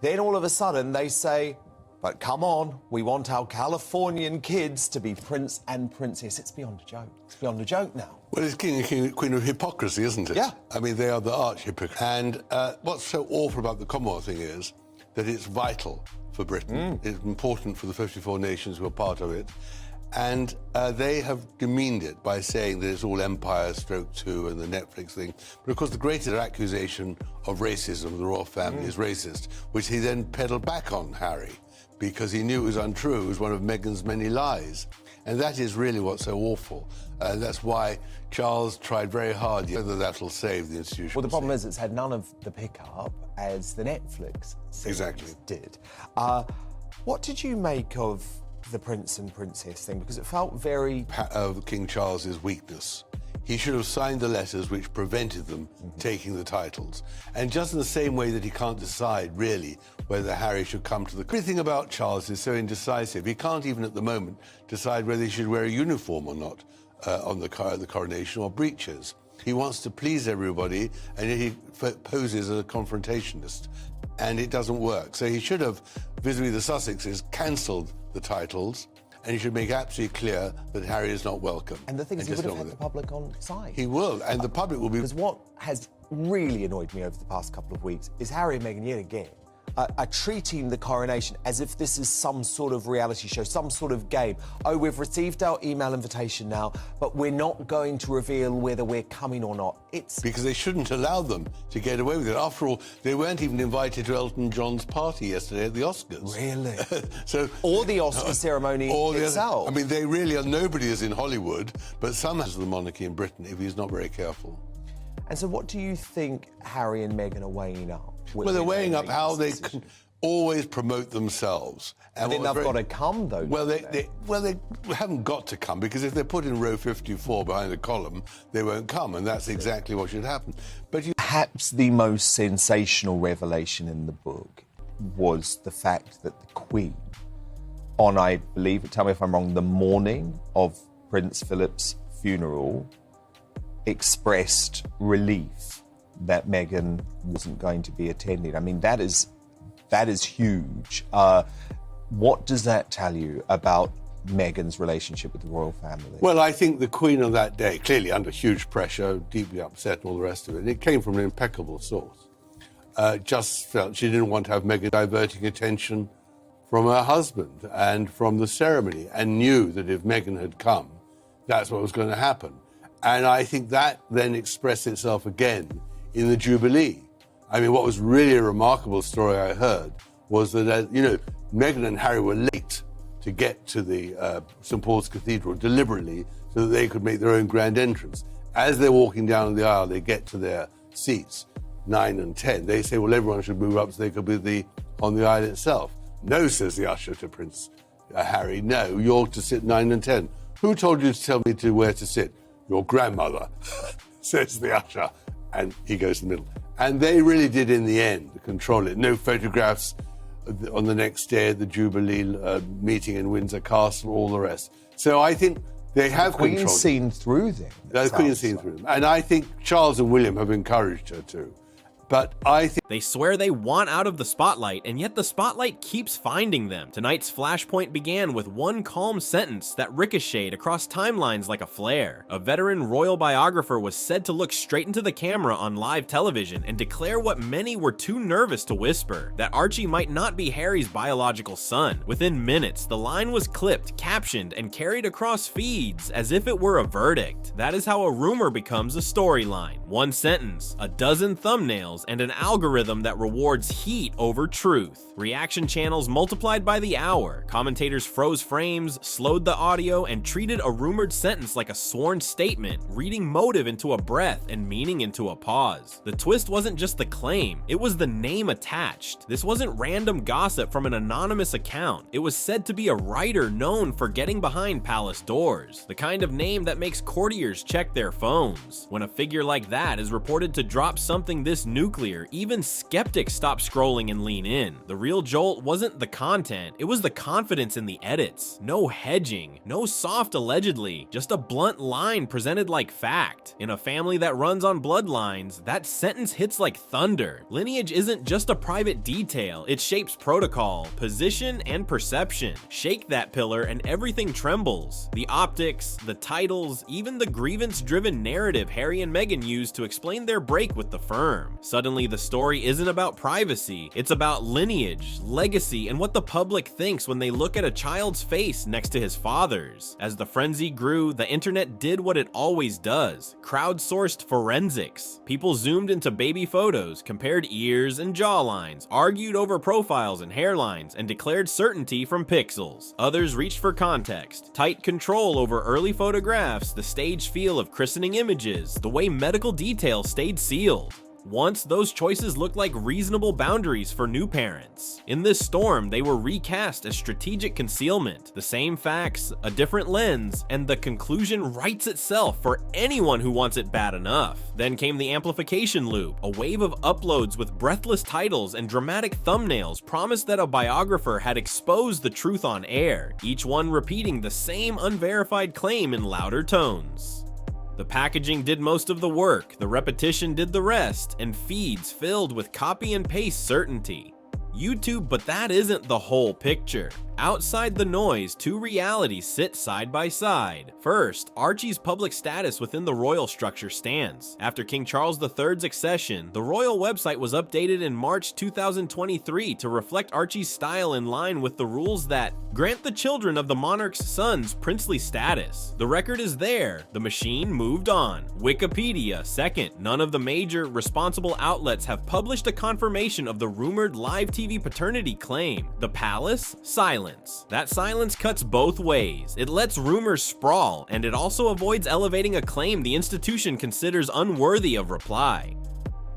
Then all of a sudden they say, but come on, we want our Californian kids to be prince and princess. It's beyond a joke. It's beyond a joke now. Well, it's king and queen of hypocrisy, isn't it? Yeah. I mean, they are the arch hypocrites. And what's so awful about the Commonwealth thing is that it's vital for Britain. It's important for the 54 nations who are part of it. And they have demeaned it by saying that it's all Empire Stroke 2 and the Netflix thing. But of course, the greatest accusation of racism of the royal family is racist, which he then peddled back on Harry, because he knew it was untrue. It was one of Meghan's many lies. And that is really what's so awful. That's why Charles tried very hard, whether that'll save the institution. Well, the problem is it's had none of the pickup as the Netflix series did. What did you make of the prince and princess thing? Because it felt very... King Charles's weakness. He should have signed the letters which prevented them taking the titles. And just in the same way that he can't decide, really, whether Harry should come to the... Everything about Charles is so indecisive. He can't even at the moment decide whether he should wear a uniform or not on the coronation, or breeches. He wants to please everybody, and he poses as a confrontationist. And it doesn't work. So he should have, vis-a-vis the Sussexes, cancelled the titles, and he should make absolutely clear that Harry is not welcome. And the thing is, he would have had the public on side. He will, and the public will be... Because what has really annoyed me over the past couple of weeks is Harry and Meghan yet again are treating the coronation as if this is some sort of reality show, some sort of game. Oh, we've received our email invitation now, but we're not going to reveal whether we're coming or not. It's... Because they shouldn't allow them to get away with it. After all, they weren't even invited to Elton John's party yesterday at the Oscars. Really? So, or the Oscar ceremony itself. I mean, they really are... Nobody is in Hollywood, but some has the monarchy in Britain if he's not very careful. And so what do you think Harry and Meghan are weighing up? Well, they're weighing up how they can always promote themselves. And then they've got to come, though. Well, they haven't got to come, because if they're put in row 54 behind the column, they won't come, and that's exactly what should happen. But perhaps the most sensational revelation in the book was the fact that the Queen, on, I believe, tell me if I'm wrong, the morning of Prince Philip's funeral, expressed relief that Meghan wasn't going to be attending. I mean, that is huge. What does that tell you about Meghan's relationship with the royal family? Well, I think the Queen on that day, clearly under huge pressure, deeply upset and all the rest of it, and it came from an impeccable source, just felt she didn't want to have Meghan diverting attention from her husband and from the ceremony, and knew that if Meghan had come, that's what was going to happen. And I think that then expressed itself again in the Jubilee. I mean, what was really a remarkable story I heard was that, Meghan and Harry were late to get to the St. Paul's Cathedral deliberately so that they could make their own grand entrance. As they're walking down the aisle, they get to their seats, 9 and 10. They say, well, everyone should move up so they could be on the aisle itself. No, says the usher to Prince Harry, no, you're to sit 9 and 10. Who told you to tell me where to sit? Your grandmother, says the usher, and he goes in the middle. And they really did, in the end, control it. No photographs on the next day at the Jubilee meeting in Windsor Castle, all the rest. So I think they have controlled it. The Queen's seen through them. The Queen's seen through them. And I think Charles and William have encouraged her to. But I think... They swear they want out of the spotlight, and yet the spotlight keeps finding them. Tonight's flashpoint began with one calm sentence that ricocheted across timelines like a flare. A veteran royal biographer was said to look straight into the camera on live television and declare what many were too nervous to whisper, that Archie might not be Harry's biological son. Within minutes, the line was clipped, captioned, and carried across feeds as if it were a verdict. That is how a rumor becomes a storyline. One sentence, a dozen thumbnails, and an algorithm that rewards heat over truth. Reaction channels multiplied by the hour. Commentators froze frames, slowed the audio, and treated a rumored sentence like a sworn statement, reading motive into a breath and meaning into a pause. The twist wasn't just the claim, it was the name attached. This wasn't random gossip from an anonymous account. It was said to be a writer known for getting behind palace doors, the kind of name that makes courtiers check their phones. When a figure like that is reported to drop something this new nuclear, even skeptics stop scrolling and lean in. The real jolt wasn't the content, it was the confidence in the edits. No hedging, no soft allegedly, just a blunt line presented like fact. In a family that runs on bloodlines, that sentence hits like thunder. Lineage isn't just a private detail, it shapes protocol, position, and perception. Shake that pillar and everything trembles. The optics, the titles, even the grievance-driven narrative Harry and Meghan used to explain their break with the firm. Suddenly, the story isn't about privacy, it's about lineage, legacy, and what the public thinks when they look at a child's face next to his father's. As the frenzy grew, the internet did what it always does: crowdsourced forensics. People zoomed into baby photos, compared ears and jawlines, argued over profiles and hairlines, and declared certainty from pixels. Others reached for context, tight control over early photographs, the stage feel of christening images, the way medical details stayed sealed. Once, those choices looked like reasonable boundaries for new parents. In this storm, they were recast as strategic concealment. The same facts, a different lens, and the conclusion writes itself for anyone who wants it bad enough. Then came the amplification loop. A wave of uploads with breathless titles and dramatic thumbnails promised that a biographer had exposed the truth on air, each one repeating the same unverified claim in louder tones. The packaging did most of the work, the repetition did the rest, and feeds filled with copy and paste certainty. YouTube, but that isn't the whole picture. Outside the noise, two realities sit side by side. First, Archie's public status within the royal structure stands. After King Charles III's accession, the royal website was updated in March 2023 to reflect Archie's style in line with the rules that grant the children of the monarch's sons princely status. The record is there, the machine moved on. Wikipedia, second. None of the major, responsible outlets have published a confirmation of the rumored live TV paternity claim. The palace? Silence. That silence cuts both ways. It lets rumors sprawl, and it also avoids elevating a claim the institution considers unworthy of reply.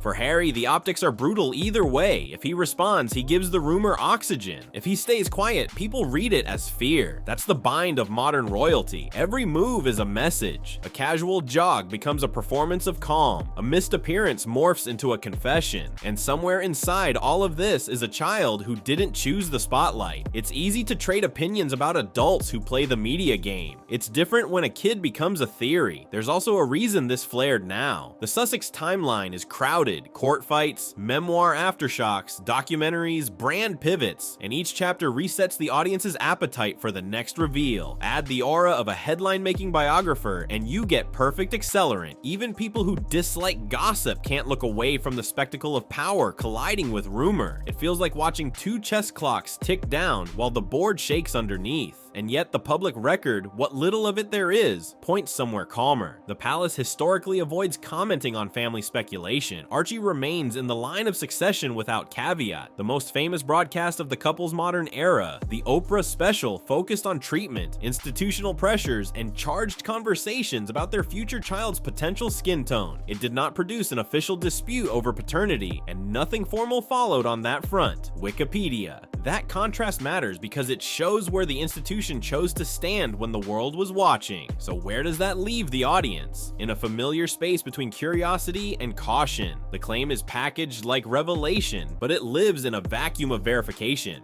For Harry, the optics are brutal either way. If he responds, he gives the rumor oxygen. If he stays quiet, people read it as fear. That's the bind of modern royalty. Every move is a message. A casual jog becomes a performance of calm. A missed appearance morphs into a confession. And somewhere inside all of this is a child who didn't choose the spotlight. It's easy to trade opinions about adults who play the media game. It's different when a kid becomes a theory. There's also a reason this flared now. The Sussex timeline is crowded. Court fights, memoir aftershocks, documentaries, brand pivots, and each chapter resets the audience's appetite for the next reveal. Add the aura of a headline-making biographer, and you get perfect accelerant. Even people who dislike gossip can't look away from the spectacle of power colliding with rumor. It feels like watching two chess clocks tick down while the board shakes underneath. And yet the public record, what little of it there is, points somewhere calmer. The palace historically avoids commenting on family speculation. Archie remains in the line of succession without caveat. The most famous broadcast of the couple's modern era, the Oprah special, focused on treatment, institutional pressures, and charged conversations about their future child's potential skin tone. It did not produce an official dispute over paternity, and nothing formal followed on that front. Wikipedia. That contrast matters because it shows where the institution chose to stand when the world was watching. So where does that leave the audience? In a familiar space between curiosity and caution. The claim is packaged like revelation, but it lives in a vacuum of verification.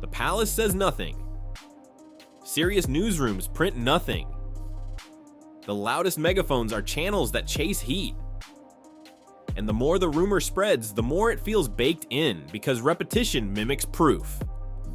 The palace says nothing. Serious newsrooms print nothing. The loudest megaphones are channels that chase heat. And the more the rumor spreads, the more it feels baked in, because repetition mimics proof.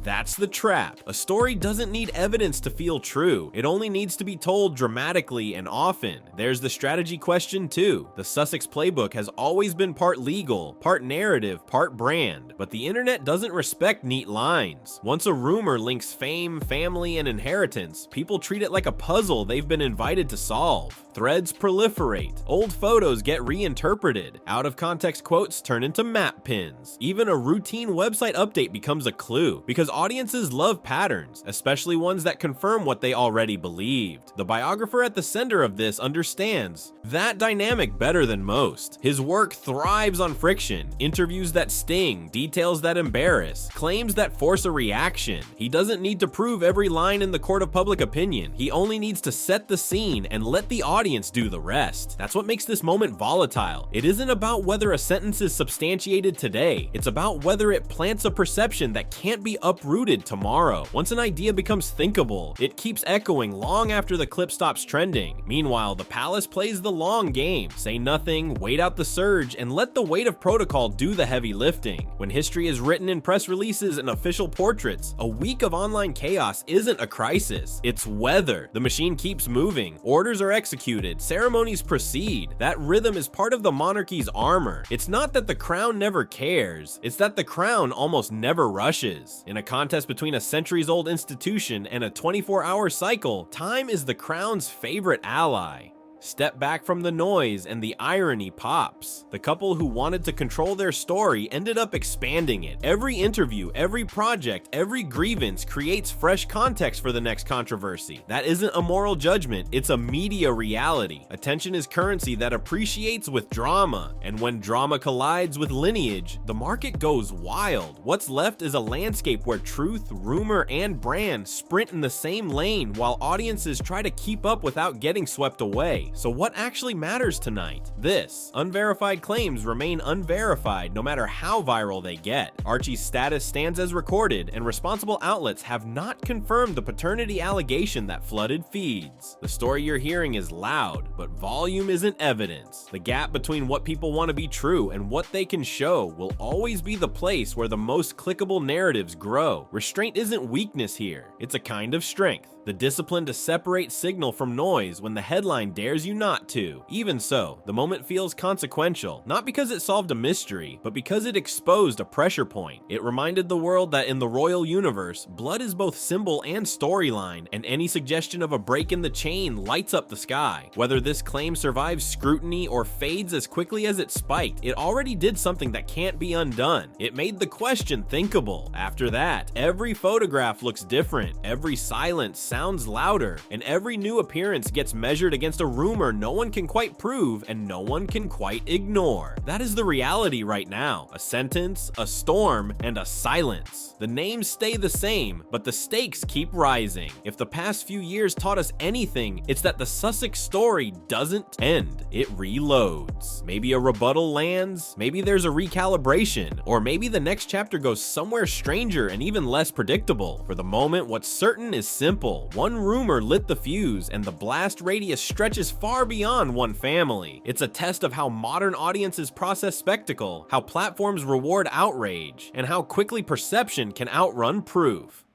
That's the trap. A story doesn't need evidence to feel true. It only needs to be told dramatically and often. There's the strategy question too. The Sussex playbook has always been part legal, part narrative, part brand. But the internet doesn't respect neat lines. Once a rumor links fame, family, and inheritance, people treat it like a puzzle they've been invited to solve. Threads proliferate. Old photos get reinterpreted. Out of context quotes turn into map pins. Even a routine website update becomes a clue, because because audiences love patterns, especially ones that confirm what they already believed. The biographer at the center of this understands that dynamic better than most. His work thrives on friction, interviews that sting, details that embarrass, claims that force a reaction. He doesn't need to prove every line in the court of public opinion. He only needs to set the scene and let the audience do the rest. That's what makes this moment volatile. It isn't about whether a sentence is substantiated today. It's about whether it plants a perception that can't be uprooted tomorrow. Once an idea becomes thinkable, it keeps echoing long after the clip stops trending. Meanwhile, the palace plays the long game. Say nothing, wait out the surge, and let the weight of protocol do the heavy lifting. When history is written in press releases and official portraits, a week of online chaos isn't a crisis. It's weather. The machine keeps moving. Orders are executed. Ceremonies proceed. That rhythm is part of the monarchy's armor. It's not that the crown never cares. It's that the crown almost never rushes. In a contest between a centuries-old institution and a 24-hour cycle, time is the crown's favorite ally. Step back from the noise and the irony pops. The couple who wanted to control their story ended up expanding it. Every interview, every project, every grievance creates fresh context for the next controversy. That isn't a moral judgment, it's a media reality. Attention is currency that appreciates with drama, and when drama collides with lineage, the market goes wild. What's left is a landscape where truth, rumor, and brand sprint in the same lane while audiences try to keep up without getting swept away. So what actually matters tonight? This. Unverified claims remain unverified no matter how viral they get. Archie's status stands as recorded, and responsible outlets have not confirmed the paternity allegation that flooded feeds. The story you're hearing is loud, but volume isn't evidence. The gap between what people want to be true and what they can show will always be the place where the most clickable narratives grow. Restraint isn't weakness here, it's a kind of strength. The discipline to separate signal from noise when the headline dares you not to. Even so, the moment feels consequential, not because it solved a mystery, but because it exposed a pressure point. It reminded the world that in the royal universe, blood is both symbol and storyline, and any suggestion of a break in the chain lights up the sky. Whether this claim survives scrutiny or fades as quickly as it spiked, it already did something that can't be undone. It made the question thinkable. After that, every photograph looks different, every silence sounds louder, and every new appearance gets measured against a rumor no one can quite prove and no one can quite ignore. That is the reality right now. A sentence, a storm, and a silence. The names stay the same, but the stakes keep rising. If the past few years taught us anything, it's that the Sussex story doesn't end. It reloads. Maybe a rebuttal lands, maybe there's a recalibration, or maybe the next chapter goes somewhere stranger and even less predictable. For the moment, what's certain is simple. One rumor lit the fuse, and the blast radius stretches far beyond one family. It's a test of how modern audiences process spectacle, how platforms reward outrage, and how quickly perception can outrun proof.